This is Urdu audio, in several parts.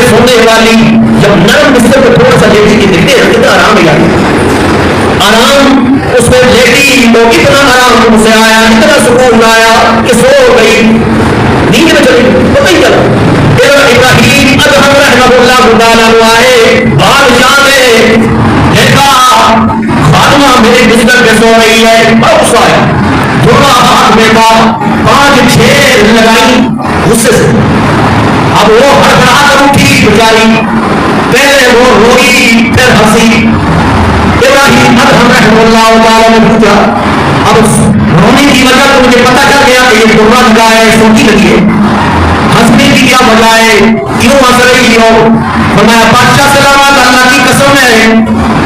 پہ سونے والی جب نرم بستر پہ تھوڑا سا لیٹی کی دیکھتے ہیں کتنا آرام ملا، آرام اس میں لیٹی تو اتنا آرام اسے آیا، اتنا سکون آیا کہ سو گئی، نیند میں چلی پتہ ہی چلا۔ ابراہیم ادہم رحمہ اللہ تعالیٰ آئے بادشاہ نے دیکھا خاتمہ میرے بستر پہ سو رہی ہے، بڑا غصہ آیا، تھوڑا ہاتھ میں کا 5-6 لگائی غصے سے۔ اب وہ ہڑبڑا کر اٹھی بیچاری، پہلے وہ روئی پھر ہنسی۔ ابراہیم ادہم رحمہ اللہ تعالیٰ نے پوچھا، اب رونے کی وجہ تو مجھے پتہ چل گیا کہ یہ قربان لگا ہے، سوچی لگی ہے، ہنسنے کی کیا وجہ ہے، کیوں ہنس رہی ہو؟ فرمایا بادشاہ سلامت اللہ کی قسم ہے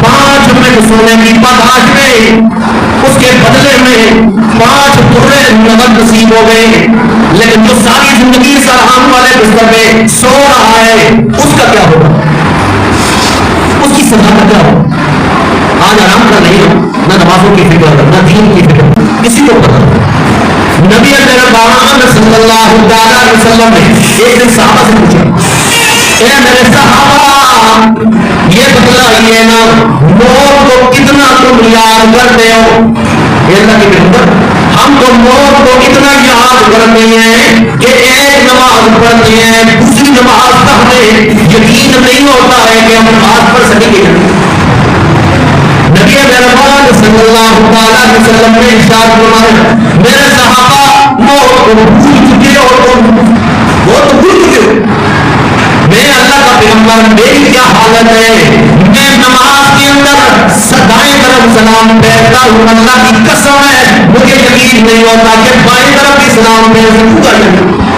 5 منٹ سونے کی پاداش میں اس کے بدلے میں 5 ٹکڑے نقد نصیب ہو گئے، لیکن جو ساری زندگی اس آرام والے بستر میں سو رہا ہے اس کا کیا ہوگا، اس کی سزا کا کیا ہوگا؟ آج آرام کر نہیں ہو، نہ نمازوں کی فکر نہ دین کی فکر، کسی کو پتہ نہیں۔ نبی اکرم صلی اللہ علیہ وسلم نے ایک دن صحابہ سے پوچھا، اے میرے صحابہ یہ بتلائیے نا موت کو کتنا تم یاد کرتے ہو؟ اللہ کے پیغمبر ہم تو موت کو اتنا یاد کرتے ہیں کہ ایک نماز پڑھتے ہیں دوسری نماز کا ہمیں یقین نہیں ہوتا ہے کہ ہم نماز پڑھ سکیں گے۔ نبی مہربان صلی اللہ علیہ وسلم نے ارشاد فرمایا میرے صحابہ موت کو بھول چکے ہو تم، وہ تو بھول چکے ہو، میں اللہ کا پیغمبر میری کیا حالت ہے، میں نماز کے اندر دائیں طرف سلام پھیرتا ہوں، اللہ کی قسم ہے مجھے یقین نہیں ہوتا کہ بائیں طرف بھی سلام پھیر سکوں گا۔